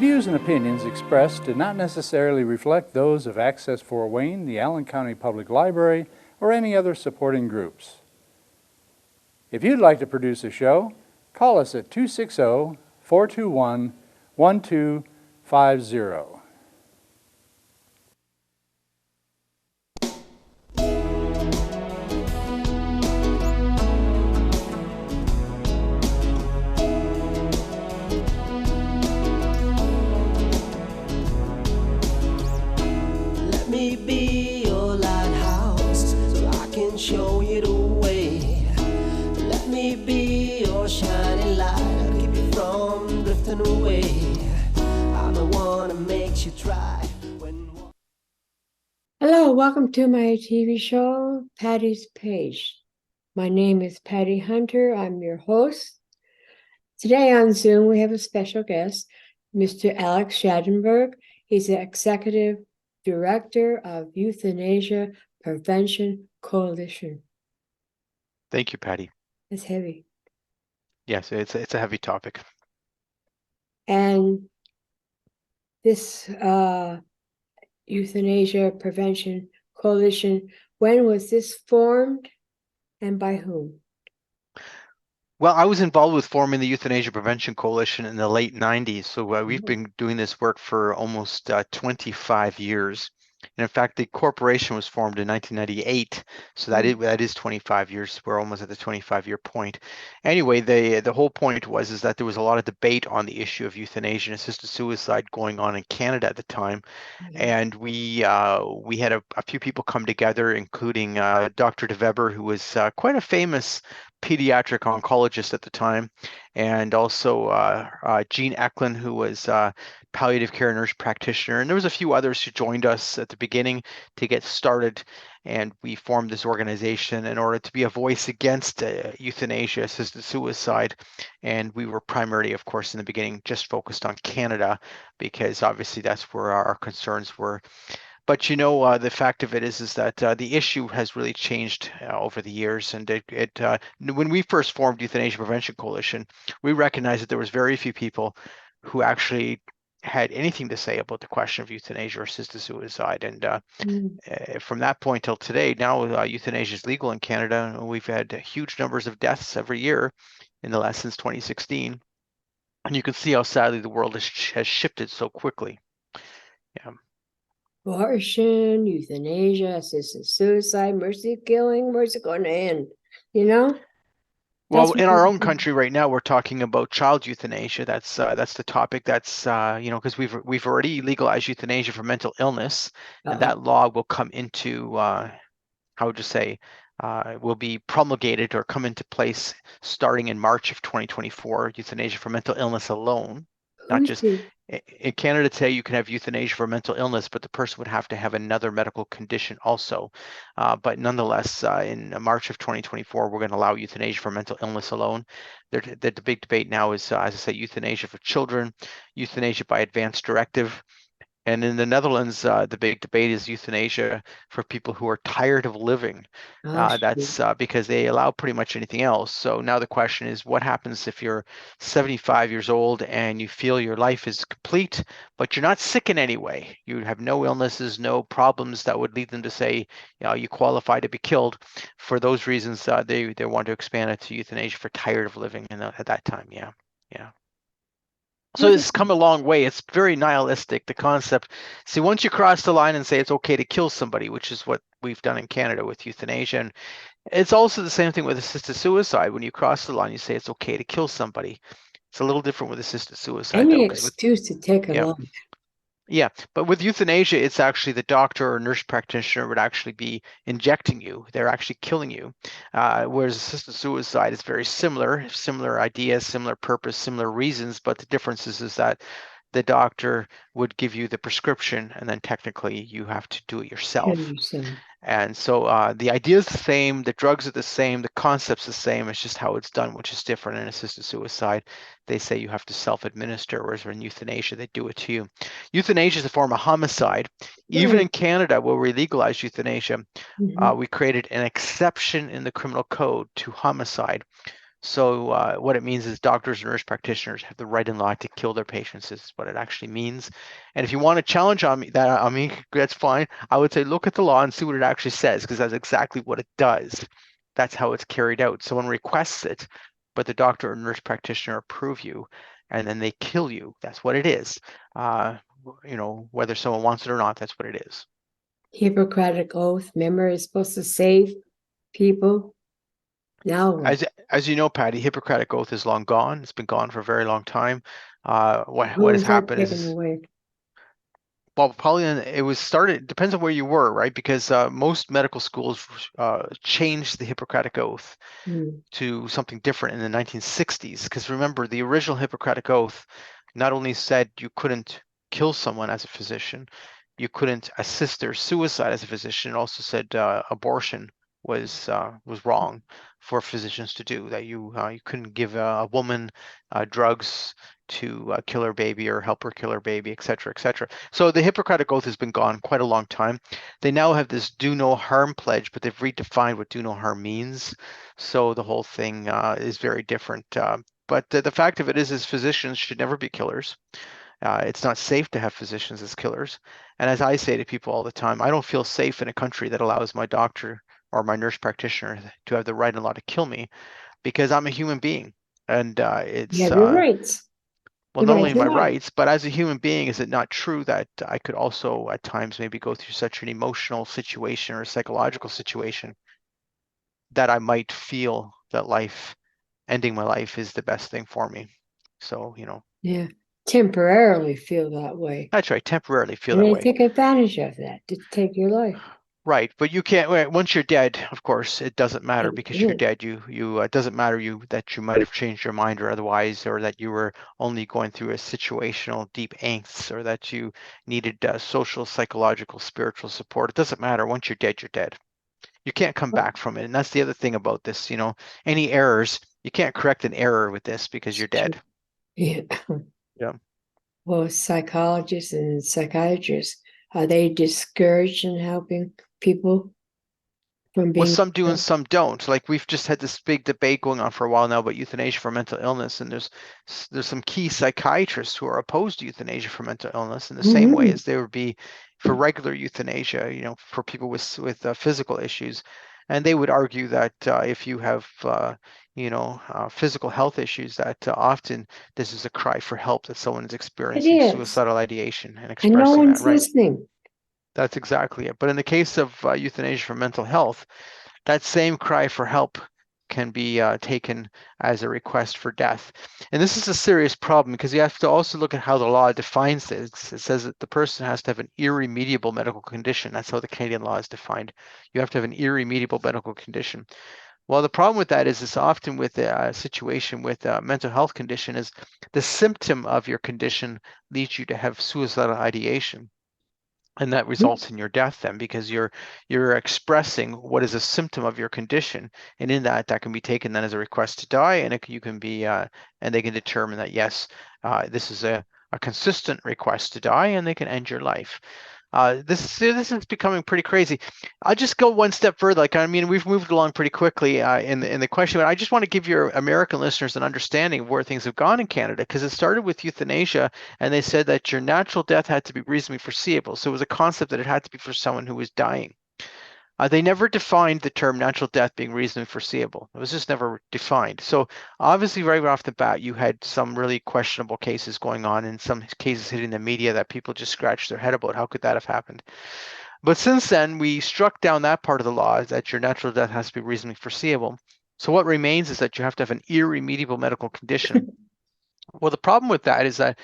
views and opinions expressed do not necessarily reflect those of Access Fort Wayne, the Allen County Public Library, or any other supporting groups. If you'd like to produce a show, call us at 260-421-1250. Let me be your lighthouse so I can show you the way. Let me be your shining light, I'll keep you from drifting away. I'm the one that makes you try when... Hello, welcome to my TV show, Patty's Page. My name is Patty Hunter. I'm your host. Today on Zoom, we have a special guest, Mr. Alex Schadenberg. He's the Executive Director of Euthanasia Prevention Coalition. Thank you, Patty. It's heavy. Yes, it's a heavy topic. And this Euthanasia Prevention Coalition, when was this formed and by whom? Well, I was involved with forming the Euthanasia Prevention Coalition in the late 90s. So we've been doing this work for almost 25 years. And in fact, the corporation was formed in 1998. So that is 25 years. We're almost at the 25-year point. Anyway, the whole point is that there was a lot of debate on the issue of euthanasia and assisted suicide going on in Canada at the time. And we had a few people come together, including Dr. DeVeber, who was quite a famous pediatric oncologist at the time, and also Jean Eklund, who was palliative care nurse practitioner, and there was a few others who joined us at the beginning to get started. And we formed this organization in order to be a voice against euthanasia, assisted suicide. And we were primarily, of course, in the beginning just focused on Canada, because obviously that's where our concerns were. But you know, the fact of it is that the issue has really changed over the years. And when we first formed Euthanasia Prevention Coalition, we recognized that there was very few people who actually had anything to say about the question of euthanasia or assisted suicide. And from that point till today, now euthanasia is legal in Canada. We've had huge numbers of deaths every year since 2016. And you can see how sadly the world has shifted so quickly. Yeah. Abortion, euthanasia, assisted suicide, mercy killing, where's it going to end? You know? Well, in our own country right now, we're talking about child euthanasia. That's the topic. That's because we've already legalized euthanasia for mental illness, and that law will come into will be promulgated or come into place starting in March of 2024. Euthanasia for mental illness alone, not just in Canada today. You can have euthanasia for mental illness, but the person would have to have another medical condition also. But nonetheless, in March of 2024, we're going to allow euthanasia for mental illness alone. The big debate now is, as I say, euthanasia for children, euthanasia by advance directive. And in the Netherlands, the big debate is euthanasia for people who are tired of living. That's because they allow pretty much anything else. So now the question is, what happens if you're 75 years old and you feel your life is complete, but you're not sick in any way? You have no illnesses, no problems that would lead them to say, you qualify to be killed. For those reasons, they want to expand it to euthanasia for tired of living. And at that time, yeah. So it's come a long way. It's very nihilistic, the concept. See, once you cross the line and say it's okay to kill somebody, which is what we've done in Canada with euthanasia, and it's also the same thing with assisted suicide. When you cross the line, you say it's okay to kill somebody. It's a little different with assisted suicide. Any excuse to take a life. Yeah, but with euthanasia, it's actually the doctor or nurse practitioner would actually be injecting you. They're actually killing you. Whereas assisted suicide is very similar ideas, similar purpose, similar reasons, but the difference is that the doctor would give you the prescription, and then technically you have to do it yourself. And so the idea is the same, the drugs are the same, the concept's the same, it's just how it's done, which is different. In assisted suicide, they say you have to self-administer, whereas in euthanasia, they do it to you. Euthanasia is a form of homicide. Even in Canada, where we legalized euthanasia, we created an exception in the criminal code to homicide, So what it means is doctors and nurse practitioners have the right in law to kill their patients is what it actually means. And if you want to challenge on me that's fine. I would say look at the law and see what it actually says, because that's exactly what it does. That's how it's carried out. Someone requests it, but the doctor or nurse practitioner approve you, and then they kill you. That's what it is. Whether someone wants it or not, that's what it is. Hippocratic oath, remember, is supposed to save people. Now what? As you know, Patty, Hippocratic Oath is long gone. It's been gone for a very long time. What Who has was that happened taken is, away? well, probably it was started, depends on where you were, right? Because most medical schools changed the Hippocratic Oath to something different in the 1960s. Because remember, the original Hippocratic Oath not only said you couldn't kill someone as a physician, you couldn't assist their suicide as a physician. It also said abortion was wrong for physicians to do. That you couldn't give a woman drugs to kill her baby or help her kill her baby, etc., etc. So the Hippocratic Oath has been gone quite a long time. They now have this do no harm pledge, but they've redefined what do no harm means. So the whole thing is very different. But the fact of it is physicians should never be killers. It's not safe to have physicians as killers. And as I say to people all the time, I don't feel safe in a country that allows my doctor or my nurse practitioner to have the right and law to kill me, because I'm a human being. And You it's have your rights. well, The not right only to my life. rights, but as a human being, is it not true that I could also at times maybe go through such an emotional situation or a psychological situation that I might feel that ending my life is the best thing for me? So, Yeah. Temporarily feel that way. that's right, temporarily feel And that they way. take advantage of that to take your life. Right, but you can't. Once you're dead, of course, it doesn't matter, because you're Yeah. dead. It doesn't matter that you might have changed your mind or otherwise, or that you were only going through a situational deep angst, or that you needed social, psychological, spiritual support. It doesn't matter. Once you're dead, you're dead. You can't come back from it, and that's the other thing about this. Any errors, you can't correct an error with this because you're dead. Yeah. Yeah. Well, psychologists and psychiatrists, are they discouraged in helping people from Well, being? some do and some don't. Like, we've just had this big debate going on for a while now about euthanasia for mental illness, and there's some key psychiatrists who are opposed to euthanasia for mental illness in the same way Mhm. as they would be for regular euthanasia, for people with physical issues. And they would argue that if you have physical health issues, that often this is a cry for help, that someone is It experiencing is. suicidal ideation and And no expressing that, one's right? listening. That's exactly it. But in the case of euthanasia for mental health, that same cry for help can be taken as a request for death. And this is a serious problem, because you have to also look at how the law defines this. It says that the person has to have an irremediable medical condition. That's how the Canadian law is defined. You have to have an irremediable medical condition. Well, the problem with that is it's often with a situation with a mental health condition is the symptom of your condition leads you to have suicidal ideation. And that results in your death then, because you're expressing what is a symptom of your condition, and in that can be taken then as a request to die, and you can be and they can determine that yes, this is a consistent request to die, and they can end your life. This is becoming pretty crazy. I'll just go one step further. Like, I mean, we've moved along pretty quickly in the question, but I just want to give your American listeners an understanding of where things have gone in Canada, because it started with euthanasia, and they said that your natural death had to be reasonably foreseeable. So it was a concept that it had to be for someone who was dying. They never defined the term natural death being reasonably foreseeable. It was just never defined. So obviously, right off the bat, you had some really questionable cases going on, and some cases hitting the media that people just scratched their head about. How could that have happened? But since then, we struck down that part of the law, that your natural death has to be reasonably foreseeable. So what remains is that you have to have an irremediable medical condition. Well, the problem with that is that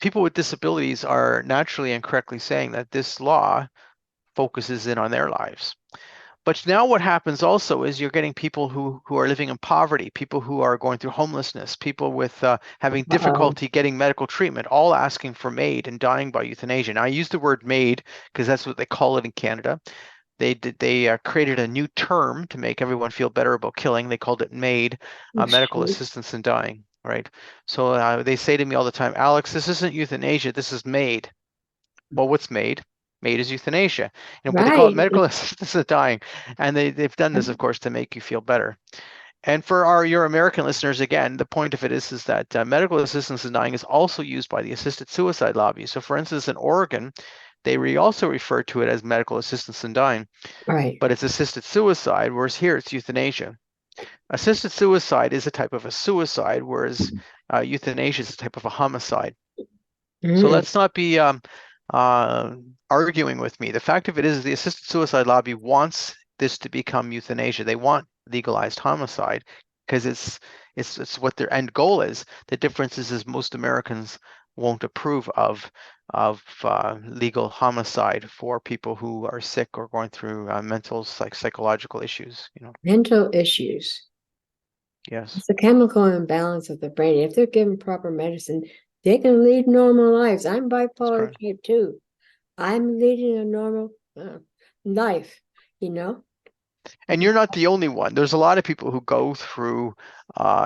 people with disabilities are naturally and correctly saying that this law focuses in on their lives. But now what happens also is you're getting people who are living in poverty, people who are going through homelessness, people with having difficulty getting medical treatment, all asking for MAID and dying by euthanasia. Now, I use the word MAID because that's what they call it in Canada. They created a new term to make everyone feel better about killing. They called it MAID, medical assistance in dying, right? So they say to me all the time, Alex, this isn't euthanasia, this is MAID. Well, what's MAID? MAID is euthanasia, but they call it Right. medical assistance in dying, and they've done this, of course, to make you feel better. And for your American listeners, again, the point of it is that medical assistance in dying is also used by the assisted suicide lobby. So for instance, in Oregon, they also refer to it as medical assistance in dying, Right. but it's assisted suicide, whereas here it's euthanasia. Assisted suicide is a type of a suicide, whereas euthanasia is a type of a homicide. So let's not be arguing with me. The fact of it is the assisted suicide lobby wants this to become euthanasia. They want legalized homicide because it's what their end goal is. The difference is most Americans won't approve of legal homicide for people who are sick or going through mental psychological issues. Mental issues. Yes. It's a chemical imbalance of the brain. If they're given proper medicine, they can lead normal lives. I'm bipolar type 2. I'm leading a normal life, And you're not the only one. There's a lot of people who go through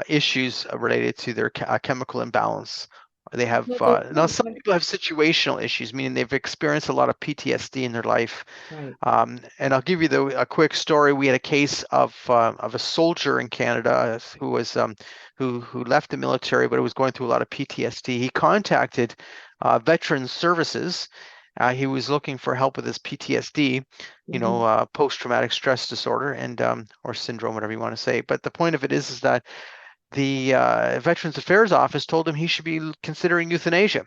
issues related to their chemical imbalance. They have now some people have situational issues, meaning they've experienced a lot of PTSD in their life. Right. And I'll give you a quick story. We had a case of a soldier in Canada who was who left the military, but was going through a lot of PTSD. He contacted Veterans Services. He was looking for help with his PTSD, post-traumatic stress disorder and or syndrome, whatever you want to say. But the point of it is that the Veterans Affairs Office told him he should be considering euthanasia.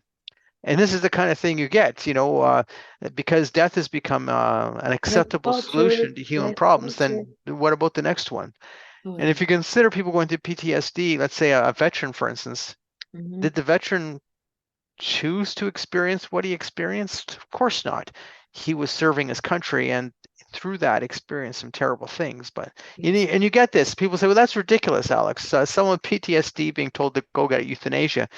And this is the kind of thing you get, because death has become an acceptable solution to human problems. Then what about the next one? And if you consider people going through PTSD, let's say a veteran, for instance, did the veteran choose to experience what he experienced? Of course not. He was serving his country and through that experienced some terrible things. But and you get this. People say, well, that's ridiculous, Alex. Someone with PTSD being told to go get euthanasia.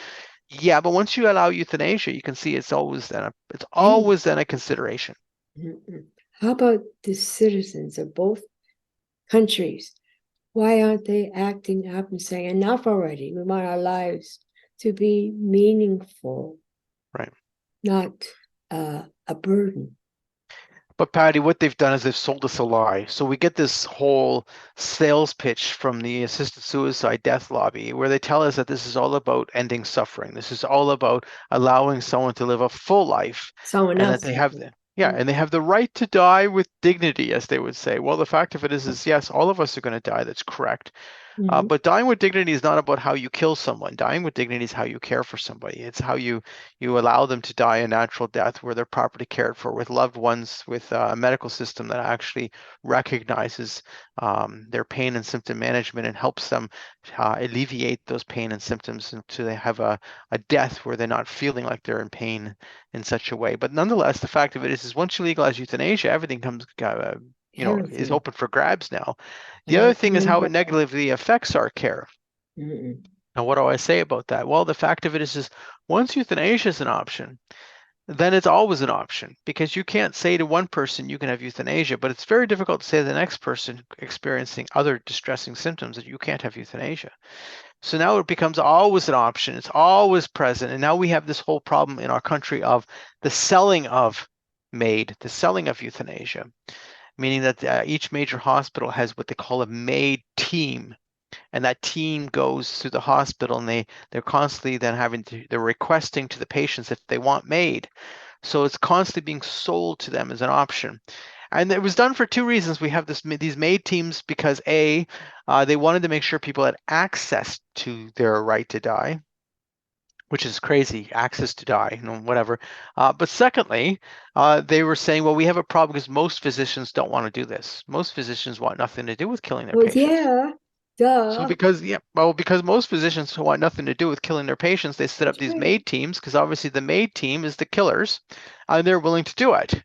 Yeah, but once you allow euthanasia, you can see it's always then a consideration. How about the citizens of both countries? Why aren't they acting up and saying, enough already? We want our lives to be meaningful, right? Not a burden. But Patty, what they've done is they've sold us a lie. So we get this whole sales pitch from the assisted suicide death lobby where they tell us that this is all about ending suffering. This is all about allowing someone to live a full life. Someone else. That they have and they have the right to die with dignity, as they would say. Well, the fact of it is yes, all of us are going to die. That's correct. But dying with dignity is not about how you kill someone. Dying with dignity is how you care for somebody. It's how you allow them to die a natural death where they're properly cared for with loved ones, with a medical system that actually recognizes their pain and symptom management and helps them alleviate those pain and symptoms until they have a death where they're not feeling like they're in pain in such a way. But nonetheless, the fact of it is once you legalize euthanasia, everything comes is open for grabs now. The other thing is how it negatively affects our care. Now, what do I say about that? Well, the fact of it is once euthanasia is an option, then it's always an option because you can't say to one person you can have euthanasia, but it's very difficult to say to the next person experiencing other distressing symptoms that you can't have euthanasia. So now it becomes always an option. It's always present. And now we have this whole problem in our country of the selling of MAID, the selling of euthanasia, meaning that each major hospital has what they call a MAID team. And that team goes to the hospital and they're constantly then they're requesting to the patients if they want MAID. So it's constantly being sold to them as an option. And it was done for two reasons. We have these MAID teams because they wanted to make sure people had access to their right to die, which is crazy, access to die, whatever. But secondly, they were saying, well, we have a problem because most physicians don't want to do this. Most physicians want nothing to do with killing their patients. Yeah, duh. So because most physicians want nothing to do with killing their patients, they set up these MAID teams because obviously the MAID team is the killers and they're willing to do it.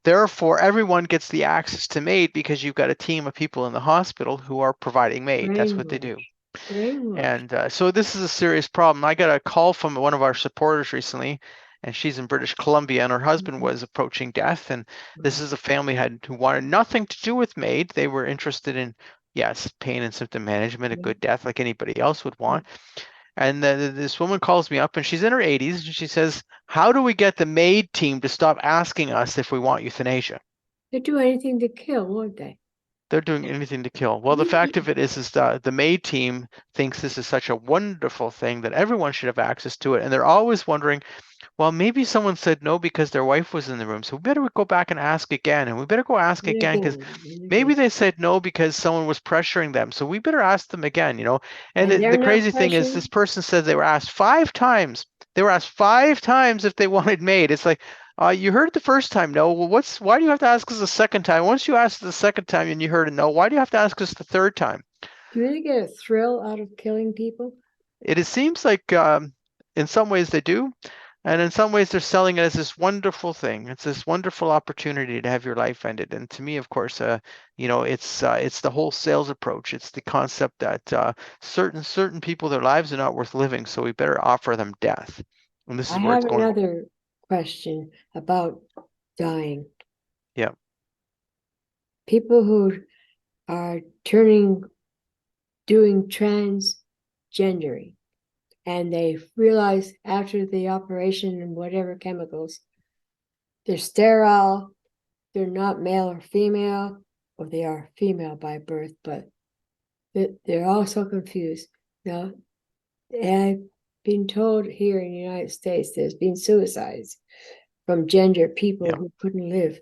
Therefore, everyone gets the access to MAID because you've got a team of people in the hospital who are providing MAID. That's what they do. And so this is a serious problem. I got a call from one of our supporters recently, and she's in British Columbia, and her husband was approaching death. And this is a family who wanted nothing to do with MAID. They were interested in, yes, pain and symptom management, a good death like anybody else would want. And this woman calls me up, and she's in her 80s, and she says, how do we get the MAID team to stop asking us if we want euthanasia? They'd do anything to kill, won't they? They're doing anything to kill. Well, the fact of it is the MAID team thinks this is such a wonderful thing that everyone should have access to it. And they're always wondering, well, maybe someone said no because their wife was in the room. So we better go back and ask again. And we better go ask And again because again, and maybe again. they said no because someone was pressuring them. So we better ask them again, you know. And And they're the not crazy thing is pressuring. this person said they were asked 5 times. They were asked 5 times if they wanted MAID. It's like, you heard it the first time, no. Well, why do you have to ask us the second time? Once you asked the second time and you heard a no, why do you have to ask us the third time? Do they get a thrill out of killing people? It seems like in some ways they do, and in some ways they're selling it as this wonderful thing. It's this wonderful opportunity to have your life ended. And to me, of course, you know, it's the whole sales approach. It's the concept that certain people, their lives are not worth living, so we better offer them death. And this I is where it's have going. another question about dying. Yeah. People who are doing transgendering, and they realize after the operation and whatever chemicals, they're sterile, they're not male or female, or they are female by birth, but they're all so confused. Now, I've been told here in the United States there's been suicides from gender people Yeah. who couldn't live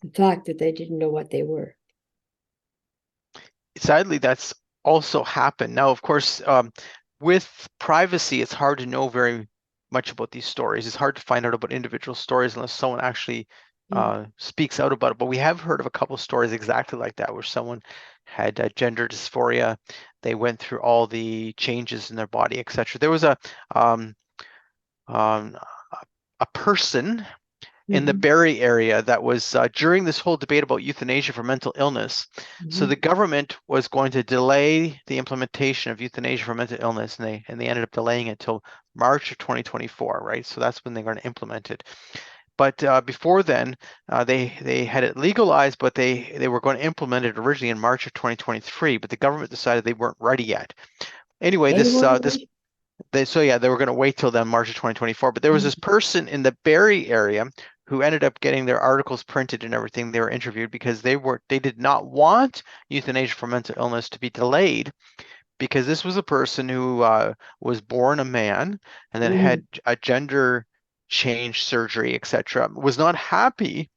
the fact that they didn't know what they were. Sadly, that's also happened. Now, of course, with privacy, it's hard to know very much about these stories. It's hard to find out about individual stories unless someone actually speaks out about it. But we have heard of a couple of stories exactly like that, where someone had gender dysphoria. They went through all the changes in their body, etc. There was um, a person in the Mhm, Barrie area that was during this whole debate about euthanasia for mental illness. So mhm. the government was going to delay the implementation of euthanasia for mental illness, and they ended up delaying it till March of 2024, right? So that's when they're going to implement it. But before then, they had it legalized, but they were going to implement it originally in March of 2023. But the government decided they weren't ready yet. Anyway, They this weren't this ready. so yeah, they were going to wait till then, March of 2024. But there was this Mhm. person in the Barrie area who ended up getting their articles printed and everything. They were interviewed because they did not want euthanasia for mental illness to be delayed, because this was a person who was born a man and then Mhm. had a gender change surgery, etc. Was not happy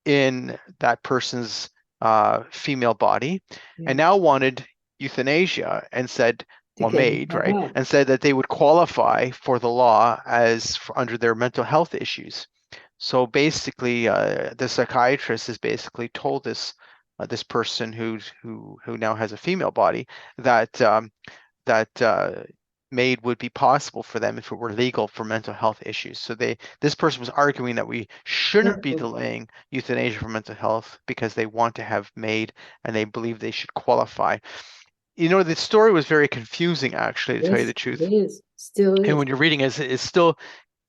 in that person's female body, Yeah, and now wanted euthanasia, and said, to well, get MAID, himself right, out. and said that they would qualify for the law as under their mental health issues. So basically, the psychiatrist has basically told this person who now has a female body that MAID would be possible for them if it were legal for mental health issues. So this person was arguing that we shouldn't be Careful. delaying euthanasia for mental health because they want to have MAID and they believe they should qualify. You know, the story was very confusing, actually, to tell you Yes, the truth. it is. Still And is. when you're reading it, it's still,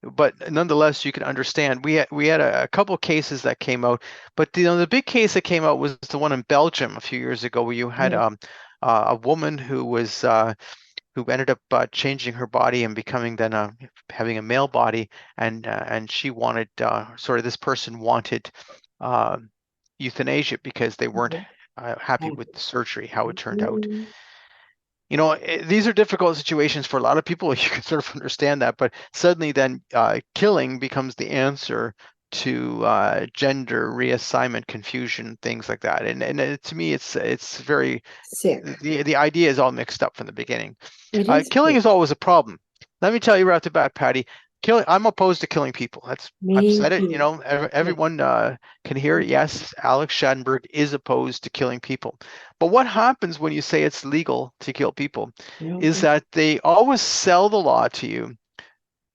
but nonetheless, you can understand. We had a couple cases that came out, but the big case that came out was the one in Belgium a few years ago, where you had Yeah. a woman who ended up changing her body and becoming then having a male body, and she wanted this person wanted uh, euthanasia because they weren't happy with the surgery, how it turned out. Mhm. You know, these are difficult situations for a lot of people. You can sort of understand that, but suddenly then killing becomes the answer to gender reassignment confusion, things like that. And to me, it's very, Sick. the idea is all mixed up from the beginning. It is Killing sick. is always a problem. Let me tell you right off the bat, Patty. I'm opposed to killing people. I've Me said it. You too. know, Yes. everyone can hear it. Yes, Alex Schadenberg is opposed to killing people. But what happens when you say it's legal to kill people No, is that they always sell the law to you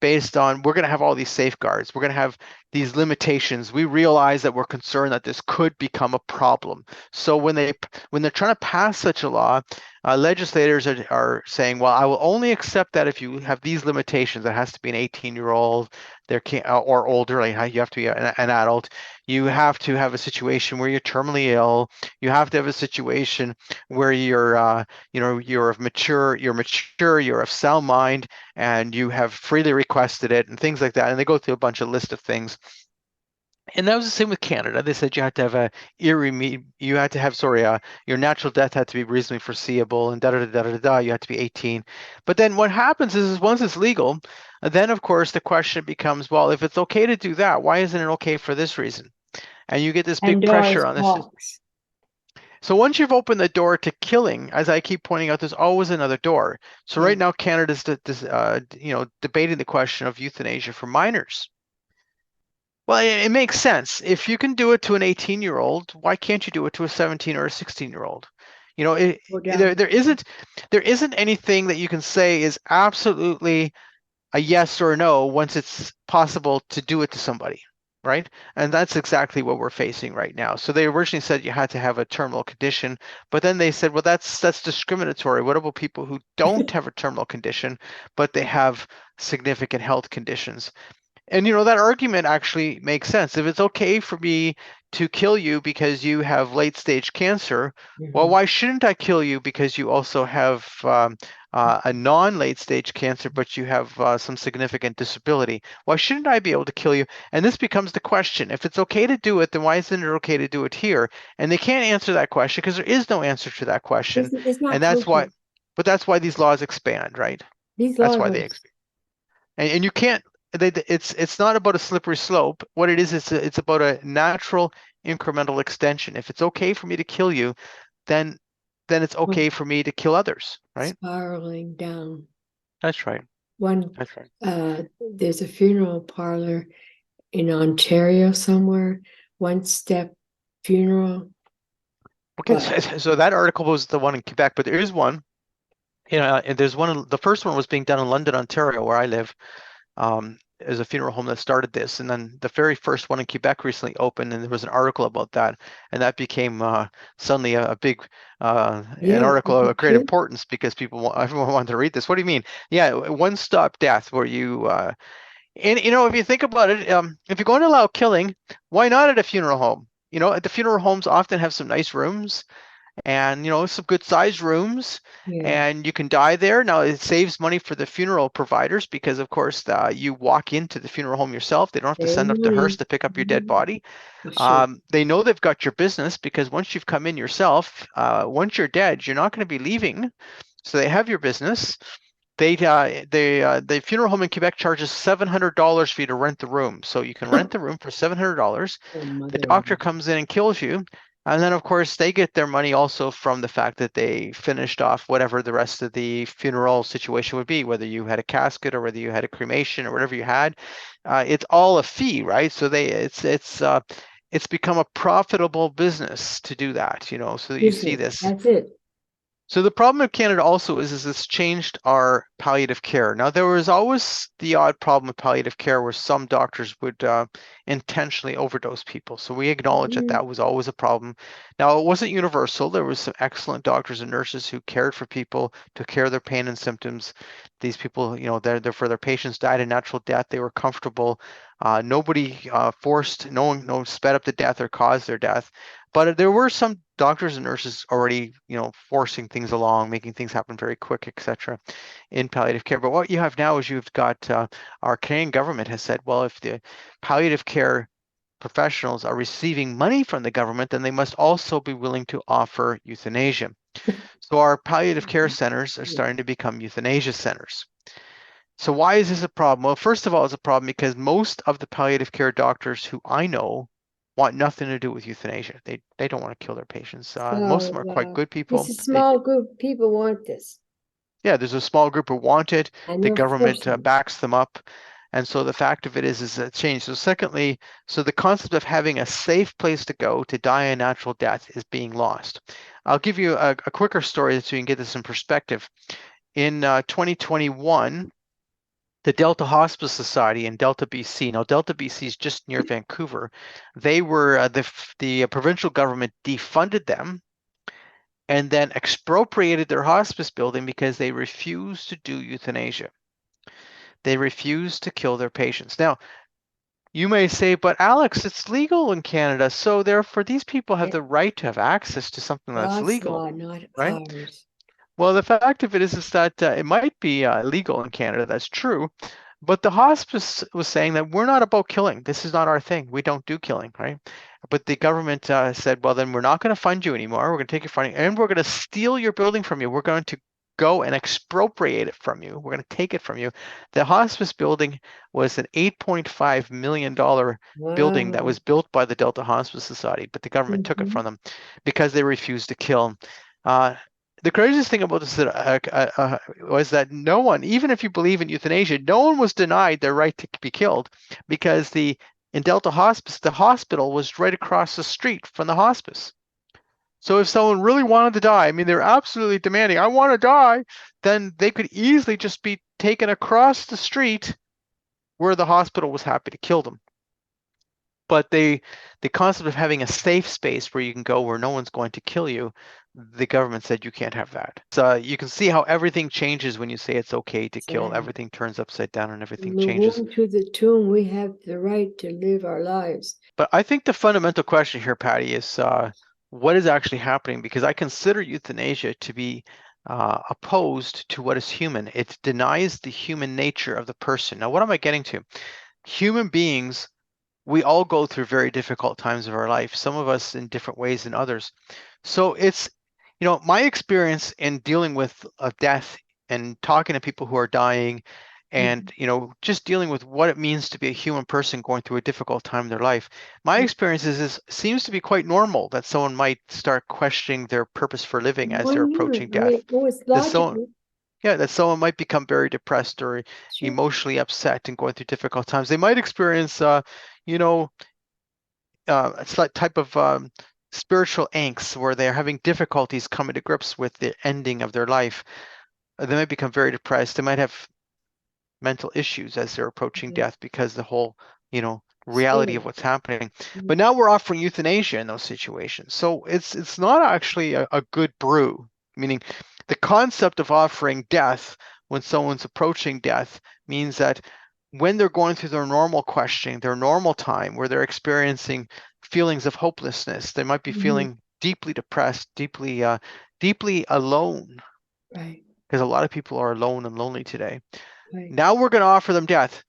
based on, we're going to have all these safeguards. We're going to have these limitations. We realize that we're concerned that this could become a problem. So when they're trying to pass such a law, legislators are saying, well, I will only accept that if you have these limitations. It has to be an 18-year-old, there can't, or older. Like you have to be an adult. You have to have a situation where you're terminally ill. You have to have a situation where you're mature, you're of sound mind, and you have freely requested it, and things like that. And they go through a bunch of list of things. And that was the same with Canada. They said you had to have your natural death had to be reasonably foreseeable and you had to be 18. But then what happens is once it's legal, then of course the question becomes, well, if it's okay to do that, why isn't it okay for this reason? And you get this big Pandora's pressure on this. box. So once you've opened the door to killing, as I keep pointing out, there's always another door. So right Yeah. now Canada's debating the question of euthanasia for minors. Well, it makes sense. If you can do it to an 18-year-old, why can't you do it to a 17 or a 16-year-old? You know, Go there down. isn't anything that you can say is absolutely a yes or a no once it's possible to do it to somebody, right? And that's exactly what we're facing right now. So they originally said you had to have a terminal condition, but then they said, well, that's discriminatory. What about people who don't have a terminal condition, but they have significant health conditions? And that argument actually makes sense. If it's okay for me to kill you because you have late stage cancer, well, Mhm. why shouldn't I kill you because you also have a non-late stage cancer, but you have some significant disability? Why shouldn't I be able to kill you? And this becomes the question. If it's okay to do it, then why isn't it okay to do it here? And they can't answer that question because there is no answer to that question. It's not And that's why, proven. but that's why these laws expand, right? These That's laws why are, they expand. And you can't, it's not about a slippery slope. What it is, it's about a natural incremental extension. If it's okay for me to kill you, then it's okay for me to kill others, right? spiraling down. That's right. One, That's right. there's a funeral parlor in Ontario somewhere, one step funeral. Okay, But so that article was the one in Quebec, but there is one, and there's one, the first one was being done in London, Ontario, where I live. Is a funeral home that started this, and then the very first one in Quebec recently opened, and there was an article about that, and that became suddenly a big an yeah, article of great too. importance because everyone wanted to read this. What do you mean? Yeah, one-stop death where you and if you think about it, if you're going to allow killing, why not at a funeral home? At the funeral homes often have some nice rooms and some good sized rooms, Yeah, and you can die there. Now it saves money for the funeral providers because of course you walk into the funeral home yourself. They don't have to save send up the hearse money. to pick up your dead Mhm. body. For sure. They know they've got your business because once you've come in yourself, once you're dead, you're not going to be leaving, so they have your business. The funeral home in Quebec charges $700 for you to rent the room, so you can rent the room for $700. Oh, The mother. doctor comes in and kills you, and then of course they get their money also from the fact that they finished off whatever the rest of the funeral situation would be, whether you had a casket or whether you had a cremation or whatever you had. It's all a fee, right? So it's become a profitable business to do that, so that you see Business. this. That's it. So the problem in Canada also is it's changed our palliative care. Now, there was always the odd problem with palliative care where some doctors would intentionally overdose people. So we acknowledge that Mhm. that was always a problem. Now, it wasn't universal. There was some excellent doctors and nurses who cared for people, took care of their pain and symptoms. These people, for their patients died a natural death. They were comfortable. Nobody forced, no one sped up the death or caused their death. But there were some doctors and nurses already, forcing things along, making things happen very quick, etc., in palliative care. But what you have now is you've got our Canadian government has said, well, if the palliative care professionals are receiving money from the government, then they must also be willing to offer euthanasia. So our palliative care centers are Yeah. starting to become euthanasia centers. So why is this a problem? Well, first of all, it's a problem because most of the palliative care doctors who I know want nothing to do with euthanasia. They don't want to kill their patients. Most of them are quite So good it's people. a small group of people want this, Yeah, there's a small group who want it. and The they're government forcing it. backs them up. And so the fact of it is that it's changed. So secondly, so the concept of having a safe place to go to die a natural death is being lost. I'll give you a quicker story so you can get this in perspective. In 2021, the Delta Hospice Society in Delta, BC. Now, Delta, BC is just near Vancouver. They were the provincial government defunded them and then expropriated their hospice building because they refused to do euthanasia. They refused to kill their patients. Now, you may say, but Alex, it's legal in Canada, so therefore these people have the right to have access to something that's God's legal, law, not right? ours. Well, the fact of it is that it might be legal in Canada. That's true. But the hospice was saying that we're not about killing. This is not our thing. We don't do killing, right? But the government said, well, then we're not going to fund you anymore. We're going to take your funding and we're going to steal your building from you. We're going to go and expropriate it from you. We're going to take it from you. The hospice building was an $8.5 million building that Wow. was built by the Delta Hospice Society, but the government took it from them because they refused to kill. The craziest thing about this was that no one, even if you believe in euthanasia, no one was denied their right to be killed because in Delta Hospice, the hospital was right across the street from the hospice. So if someone really wanted to die, I mean, they're absolutely demanding, I want to die, then they could easily just be taken across the street where the hospital was happy to kill them. But the concept of having a safe space where you can go where no one's going to kill you, the government said you can't have that. So you can see how everything changes when you say it's okay to kill. Exactly. Everything turns upside down and everything From the changes. womb to the tomb, we have the right to live our lives. But I think the fundamental question here, Patty, is what is actually happening? Because I consider euthanasia to be opposed to what is human. It denies the human nature of the person. Now, what am I getting to? Human beings, we all go through very difficult times of our life, some of us in different ways than others. So it's, my experience in dealing with death and talking to people who are dying and, just dealing with what it means to be a human person going through a difficult time in their life. My experience seems to be quite normal that someone might start questioning their purpose for living as they're approaching death. It was logical. That someone might become very depressed or Sure. emotionally upset and going through difficult times. They might experience, a slight type of spiritual angst where they're having difficulties coming to grips with the ending of their life. They might become very depressed. They might have mental issues as they're approaching death because the whole, reality of what's happening. But now we're offering euthanasia in those situations. So it's not actually a good brew, meaning the concept of offering death when someone's approaching death means that when they're going through their normal questioning, their normal time where they're experiencing feelings of hopelessness, they might be feeling deeply depressed, deeply alone. Right. Because a lot of people are alone and lonely today. Right. Now we're going to offer them death.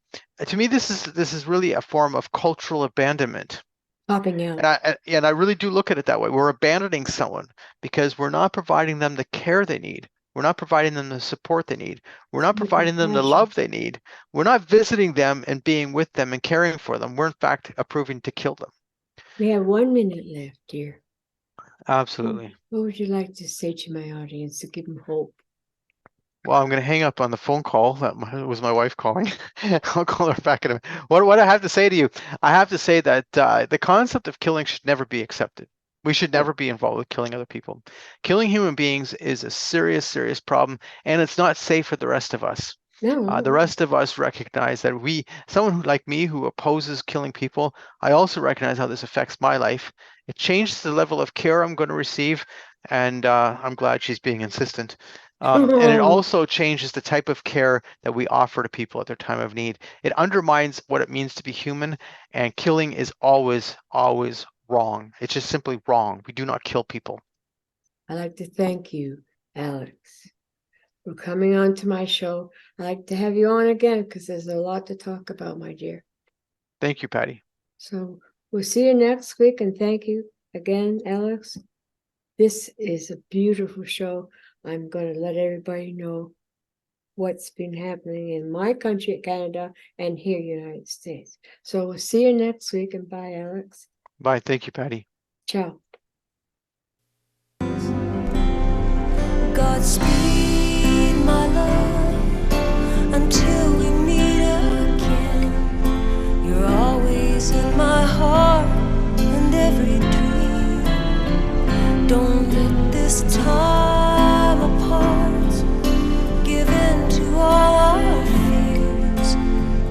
To me, this is really a form of cultural abandonment. Popping out. And I really do look at it that way. We're abandoning someone because we're not providing them the care they need. We're not providing them the support they need. We're not providing them the love they need. We're not visiting them and being with them and caring for them. We're in fact approving to kill them. We have 1 minute left, dear. Absolutely. What would you like to say to my audience to give them hope? Well, I'm going to hang up on the phone call. That was my wife calling. I'll call her back in a minute. What I have to say to you, I have to say that the concept of killing should never be accepted. We should never be involved with killing other people. Killing human beings is a serious, serious problem, and it's not safe for the rest of us. No. The rest of us recognize that someone like me who opposes killing people, I also recognize how this affects my life. It changes the level of care I'm going to receive, and I'm glad she's being insistent. And it also changes the type of care that we offer to people at their time of need. It undermines what it means to be human, and killing is always, always wrong. It's just simply wrong. We do not kill people. I'd like to thank you, Alex, for coming on to my show. I'd like to have you on again because there's a lot to talk about, my dear. Thank you, Patty. So we'll see you next week, and thank you again, Alex. This is a beautiful show. I'm going to let everybody know what's been happening in my country, Canada, and here, United States. So we'll see you next week, and bye, Alex. Bye. Thank you, Patty. Ciao. Godspeed, my love, until we meet again. You're always in my heart and every dream. Don't let this time apart give in to all our fears.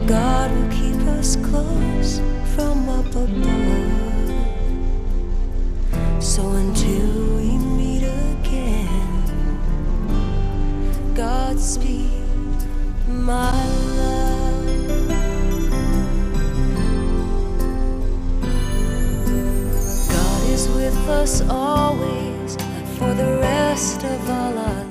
God will keep us close from up above. So until we meet again, Godspeed, my love. God is with us always, and for the rest of all our lives.